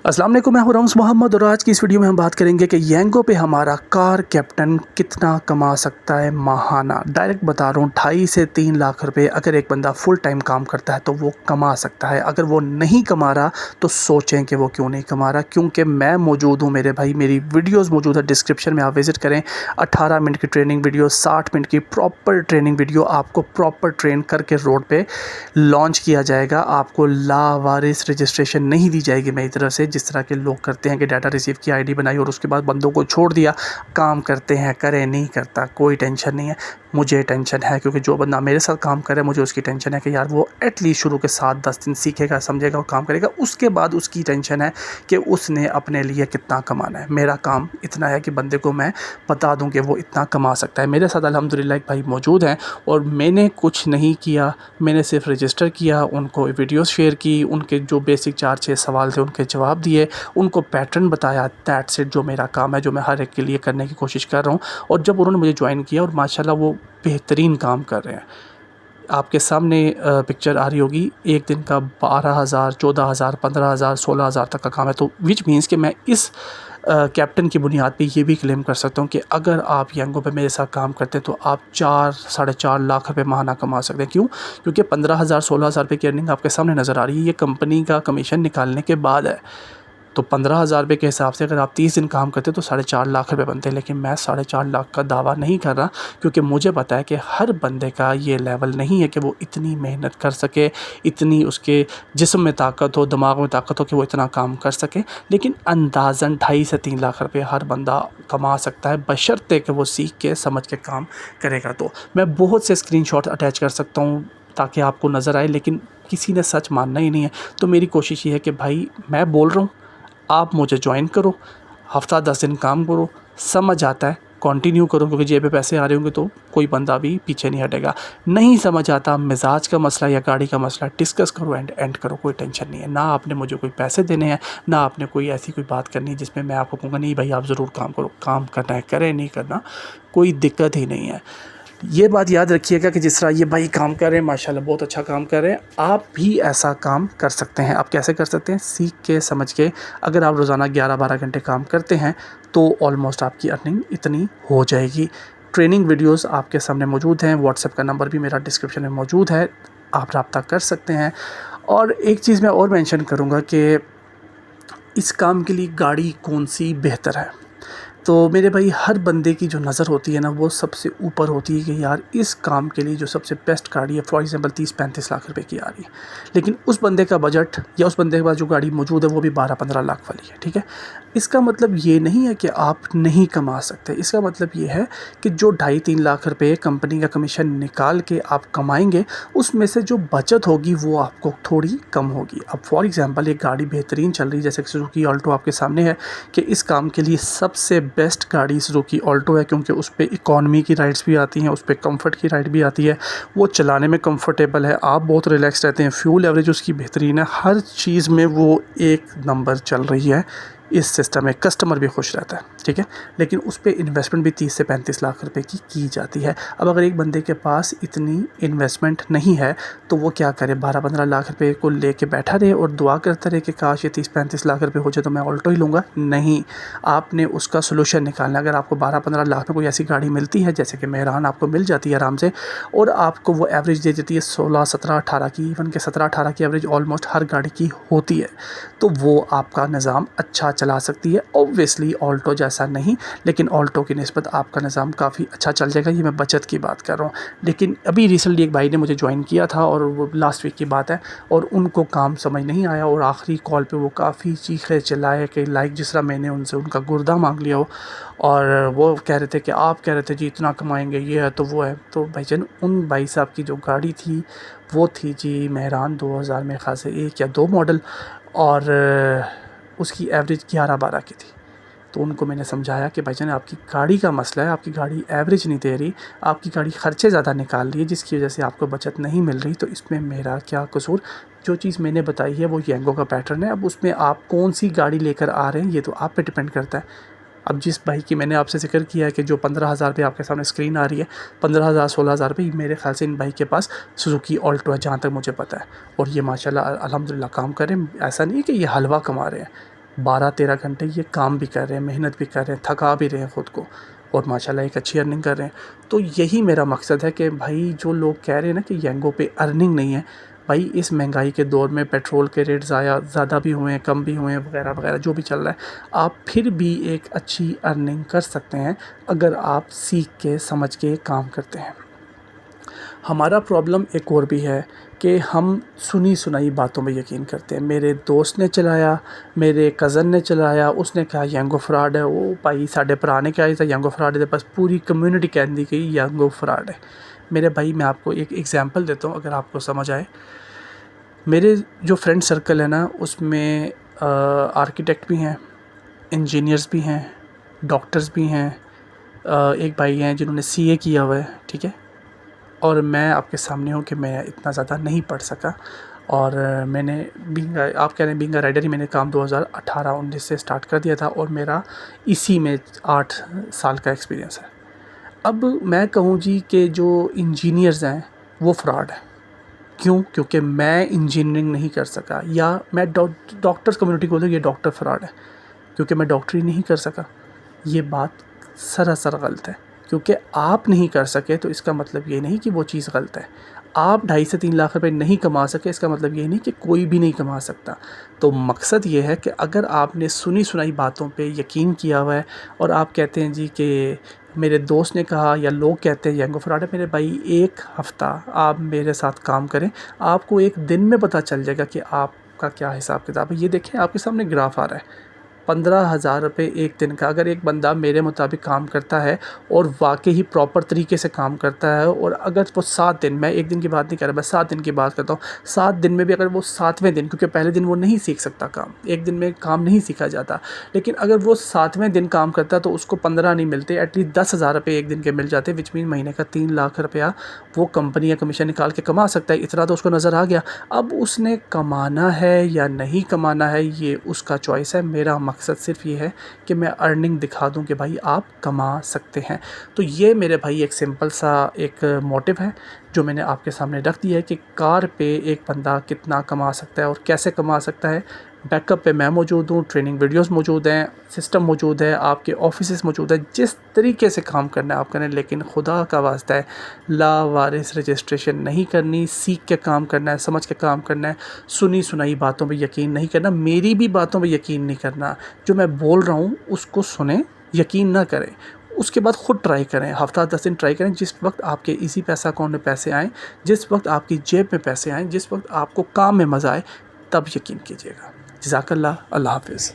अस्सलाम वालेकुम, मैं हूं रम्ज़ मोहम्मद और आज की इस वीडियो में हम बात करेंगे कि येंगो पे हमारा कार कैप्टन कितना कमा सकता है माहाना। डायरेक्ट बता रहा हूँ 2.5 से 3 लाख रुपए अगर एक बंदा फुल टाइम काम करता है तो वो कमा सकता है। अगर वो नहीं कमा रहा तो सोचें कि वो क्यों नहीं कमा रहा, क्योंकि मैं मौजूद हूँ मेरे भाई, मेरी वीडियोज़ मौजूद है डिस्क्रिप्शन में, आप विज़िट करें। 18 मिनट की ट्रेनिंग वीडियो, 60 मिनट की प्रॉपर ट्रेनिंग वीडियो आपको प्रॉपर ट्रेन करके रोड पर लॉन्च किया जाएगा। आपको लावारिस रजिस्ट्रेशन नहीं दी जाएगी मेरी तरफ से, जिस तरह के लोग करते हैं कि डाटा रिसीव की आईडी बनाई और उसके बाद बंदों को छोड़ दिया, काम करते हैं, करे नहीं करता, कोई टेंशन नहीं है। मुझे टेंशन है क्योंकि जो बंदा मेरे साथ काम करे मुझे उसकी टेंशन है कि यार वो एटलीस्ट शुरू के 7-10 दिन सीखेगा, समझेगा और काम करेगा। उसके बाद उसकी टेंशन है कि उसने अपने लिए कितना कमाना है। मेरा काम इतना है कि बंदे को मैं बता दूं कि वो इतना कमा सकता है। मेरे साथ अल्हम्दुलिल्लाह एक भाई मौजूद हैं और मैंने कुछ नहीं किया, मैंने सिर्फ रजिस्टर किया, उनको वीडियोस शेयर की, उनके जो बेसिक 4-6 सवाल थे उनके जवाब दिए, उनको पैटर्न बताया। दैट्स इट, जो मेरा काम है, जो मैं हर एक के लिए करने की कोशिश कर रहा हूँ। और जब उन्होंने मुझे ज्वाइन किया और माशाल्लाह वो बेहतरीन काम कर रहे हैं। आपके सामने पिक्चर आ रही होगी, एक दिन का 12,000, 14,000, 15,000, 16,000 तक का काम है। तो विच मीन्स कि मैं इस कैप्टन की बुनियाद पे ये भी क्लेम कर सकता हूँ कि अगर आप येंगो पे मेरे साथ काम करते हैं तो आप 4 साढ़े 4 लाख रुपए माहाना कमा सकते हैं। क्यों? क्योंकि 15,000 16,000 रुपये की अर्निंग आपके सामने नज़र आ रही है। ये कंपनी का कमीशन निकालने के बाद है। तो 15,000 रुपये के हिसाब से अगर आप 30 दिन काम करते तो 4.5 लाख रुपए बनते हैं। लेकिन मैं 4.5 लाख का दावा नहीं कर रहा, क्योंकि मुझे पता है कि हर बंदे का ये लेवल नहीं है कि वो इतनी मेहनत कर सके, इतनी उसके जिस्म में ताकत हो, दिमाग में ताकत हो कि वो इतना काम कर सके। लेकिन अंदाज़न 2.5 से 3 लाख रुपये हर बंदा कमा सकता है, बशर्ते कि वो सीख के समझ के काम करेगा। तो मैं बहुत से स्क्रीनशॉट अटैच कर सकता हूँ ताकि आपको नज़र आए, लेकिन किसी ने सच मानना ही नहीं है। तो मेरी कोशिश ये है कि भाई मैं बोल रहा हूँ, आप मुझे ज्वाइन करो, हफ़्ता 10 दिन काम करो, समझ आता है कंटिन्यू करो, क्योंकि जेब पे पैसे आ रहे होंगे तो कोई बंदा भी पीछे नहीं हटेगा। नहीं समझ आता, मिजाज का मसला या गाड़ी का मसला, डिस्कस करो एंड एंड करो, कोई टेंशन नहीं है। ना आपने मुझे कोई पैसे देने हैं, ना आपने कोई ऐसी कोई बात करनी है जिसमें मैं आपको कहूँगा नहीं भाई आप ज़रूर काम करो। काम करना है करें, नहीं करना कोई दिक्कत ही नहीं है। ये बात याद रखिएगा कि जिस तरह ये भाई काम कर रहे हैं, माशाल्लाह बहुत अच्छा काम कर रहे हैं, आप भी ऐसा काम कर सकते हैं। आप कैसे कर सकते हैं? सीख के, समझ के। अगर आप रोज़ाना 11-12 घंटे काम करते हैं तो ऑलमोस्ट आपकी अर्निंग इतनी हो जाएगी। ट्रेनिंग वीडियोस आपके सामने मौजूद हैं, व्हाट्सएप का नंबर भी मेरा डिस्क्रिप्शन में मौजूद है, आप रब्ता कर सकते हैं। और एक चीज़ मैं और मेंशन करूँगा कि इस काम के लिए गाड़ी कौन-सी बेहतर है। तो मेरे भाई हर बंदे की जो नज़र होती है ना, वो सबसे ऊपर होती है कि यार इस काम के लिए जो सबसे बेस्ट गाड़ी है, फॉर एग्ज़ाम्पल 30-35 लाख रुपए की आ रही है, लेकिन उस बंदे का बजट या उस बंदे के पास जो गाड़ी मौजूद है वो भी 12-15 लाख वाली है। ठीक है? इसका मतलब ये नहीं है कि आप नहीं कमा सकते। इसका मतलब ये है कि जो 2.5-3 लाख रुपए कंपनी का कमीशन निकाल के आप कमाएँगे, उसमें से जो बचत होगी वो आपको थोड़ी कम होगी। अब फॉर एग्ज़ाम्पल एक गाड़ी बेहतरीन चल रही है जैसे कि सुज़ुकी ऑल्टो आपके सामने है, कि इस काम के लिए सबसे बेस्ट गाड़ी सुज़ुकी ऑल्टो है, क्योंकि उस पे इकॉनमी की राइड्स भी आती हैं, उस पे कम्फ़र्ट की राइड भी आती है, वो चलाने में कंफर्टेबल है, आप बहुत रिलैक्स रहते हैं, फ्यूल एवरेज उसकी बेहतरीन है, हर चीज़ में वो एक नंबर चल रही है। इस सिस्टम में कस्टमर भी खुश रहता है। ठीक है? लेकिन उस पे इन्वेस्टमेंट भी 30 से 35 लाख रुपए की जाती है। अब अगर एक बंदे के पास इतनी इन्वेस्टमेंट नहीं है तो वो क्या करे? 12-15 लाख रुपए को लेके बैठा रहे और दुआ करता रहे कि काश ये 30-35 लाख रुपए हो जाए तो मैं ऑल्टो ही लूँगा? नहीं, आपने उसका सोल्यूशन निकालना। अगर आपको 12-15 लाख में कोई ऐसी गाड़ी मिलती है जैसे कि मेहरान आपको मिल जाती है आराम से, और आपको वो एवरेज दे देती है 16, 17, 18 की, इवन के 17-18 की एवरेज ऑलमोस्ट हर गाड़ी की होती है, तो वो आपका निज़ाम अच्छा चला सकती है। ऑब्वियसली ऑल्टो जैसा नहीं, लेकिन ऑल्टो की निस्बत आपका निज़ाम काफ़ी अच्छा चल जाएगा। ये मैं बचत की बात कर रहा हूँ। लेकिन अभी रिसेंटली एक भाई ने मुझे ज्वाइन किया था और वो लास्ट वीक की बात है, और उनको काम समझ नहीं आया और आखिरी कॉल पे वो काफ़ी चीखे चिल्लाए कि लाइक जिस तरह मैंने उनसे उनका गुर्दा मांग लिया हो, और वो कह रहे थे कि आप कह रहे थे जी इतना कमाएंगे, ये है तो वो है। तो भाईजान उन भाई साहब की जो गाड़ी थी वो थी जी मेहरान 2000 में ख़ास से 1 या 2 मॉडल, और उसकी एवरेज 11-12 की थी। तो उनको मैंने समझाया कि भाईजान आपकी गाड़ी का मसला है, आपकी गाड़ी एवरेज नहीं दे रही, आपकी गाड़ी खर्चे ज़्यादा निकाल रही है जिसकी वजह से आपको बचत नहीं मिल रही, तो इसमें मेरा क्या कसूर? जो चीज़ मैंने बताई है वो येंगो का पैटर्न है। अब उसमें आप कौन सी गाड़ी लेकर आ रहे हैं ये तो आप पे डिपेंड करता है। अब जिस भाई की मैंने आपसे ज़िक्र किया है कि जो 15,000 रुपये आपके सामने स्क्रीन आ रही है, 15,000 16,000 रुपये, मेरे ख़्याल से इन भाई के पास सुज़ुकी ऑल्टो है जहाँ तक मुझे पता है, और ये माशाल्लाह अल्हम्दुलिल्लाह काम कर रहे हैं। ऐसा नहीं है कि ये हलवा कमा रहे हैं, 12-13 घंटे ये काम भी कर रहे हैं, मेहनत भी कर रहे हैं, थका भी रहे हैं ख़ुद को, और माशाल्लाह एक अच्छी अर्निंग कर रहे हैं। तो यही मेरा मकसद है कि भाई जो लोग कह रहे हैं ना कि येंगो पे अर्निंग नहीं है, भाई इस महंगाई के दौर में पेट्रोल के रेट ज़्यादा भी हुए हैं, कम भी हुए हैं, वगैरह वगैरह जो भी चल रहा है, आप फिर भी एक अच्छी अर्निंग कर सकते हैं अगर आप सीख के समझ के काम करते हैं। हमारा प्रॉब्लम एक और भी है कि हम सुनी सुनाई बातों में यकीन करते हैं। मेरे दोस्त ने चलाया, मेरे कज़न ने चलाया, उसने कहा येंगो फ्रॉड है, वो भाई साढ़े भरा ने कहा था येंगो फ्रॉड है, बस पूरी कम्युनिटी कहती कि येंगो फ्रॉड है। मेरे भाई मैं आपको एक एग्जांपल देता हूँ अगर आपको समझ आए। मेरे जो फ्रेंड सर्कल है ना उसमें आर्किटेक्ट भी हैं, इंजीनियर्स भी हैं, डॉक्टर्स भी हैं, एक भाई हैं जिन्होंने सीए किया हुआ है, ठीक है। और मैं आपके सामने हूँ कि मैं इतना ज़्यादा नहीं पढ़ सका, और मैंने आप कह रहे हैं बीइंग अ राइडर ही मैंने काम 2018-19 से स्टार्ट कर दिया था, और मेरा इसी में 8 साल का एक्सपीरियंस है। अब मैं कहूँ जी कि जो इंजीनियर्स हैं वो फ्रॉड है। क्यों? क्योंकि मैं इंजीनियरिंग नहीं कर सका, या मैं डॉक्टर्स कम्युनिटी को बोलूँ ये डॉक्टर फ्रॉड है क्योंकि मैं डॉक्टरी नहीं कर सका। ये बात सरासर गलत है, क्योंकि आप नहीं कर सके तो इसका मतलब ये नहीं कि वो चीज़ गलत है। आप 2.5 से 3 लाख रुपए नहीं कमा सके, इसका मतलब ये नहीं कि कोई भी नहीं कमा सकता। तो मकसद ये है कि अगर आपने सुनी सुनाई बातों पे यकीन किया हुआ है और आप कहते हैं जी कि मेरे दोस्त ने कहा या लोग कहते हैं येंगो फ्रॉड है, मेरे भाई 1 हफ़्ता आप मेरे साथ काम करें, आपको एक दिन में पता चल जाएगा कि आपका क्या हिसाब किताब है। ये देखें आपके सामने ग्राफ आ रहा है, 15,000 रुपये एक दिन का। अगर एक बंदा मेरे मुताबिक काम करता है और वाकई ही प्रॉपर तरीके से काम करता है, और अगर वो 7 दिन, मैं एक दिन की बात नहीं कर रहा, मैं 7 दिन की बात करता हूँ, 7 दिन में भी अगर वो 7वें दिन, क्योंकि पहले दिन वो नहीं सीख सकता काम, एक दिन में काम नहीं सीखा जाता, लेकिन अगर वो 7वें दिन काम करता तो उसको 15 नहीं मिलते, एटलीस्ट 10,000 रुपये एक दिन के मिल जाते, विच मीन महीने का 3 लाख रुपया वो कंपनी या कमीशन निकाल के कमा सकता है। इतना तो उसको नज़र आ गया। अब उसने कमाना है या नहीं कमाना है ये उसका चॉइस है। मेरा मकसद सिर्फ ये है कि मैं अर्निंग दिखा दूं कि भाई आप कमा सकते हैं। तो ये मेरे भाई एक सिंपल सा एक मोटिव है जो मैंने आपके सामने रख दिया है कि कार पे एक बंदा कितना कमा सकता है और कैसे कमा सकता है। बैकअप पे मैं मौजूद हूँ, ट्रेनिंग वीडियोस मौजूद हैं, सिस्टम मौजूद है, आपके ऑफिसेस मौजूद है। जिस तरीके से काम करना है आप करें, लेकिन खुदा का वास्ता है लावारिस रजिस्ट्रेशन नहीं करनी, सीख के काम करना है, समझ के काम करना है, सुनी सुनाई बातों पे यकीन नहीं करना, मेरी भी बातों पे यकीन नहीं करना। जो मैं बोल रहा हूँ उसको सुने, यकीन ना करें, उसके बाद ख़ुद ट्राई करें, हफ़्ता 10 दिन ट्राई करें। जिस वक्त आपके इसी पैसा अकाउंट में पैसे आएँ, जिस वक्त आपकी जेब में पैसे आएँ, जिस वक्त आपको काम में मज़ा आए, तब यकीन कीजिएगा। जज़ाकल्लाह, अल्लाह हाफ़िज़।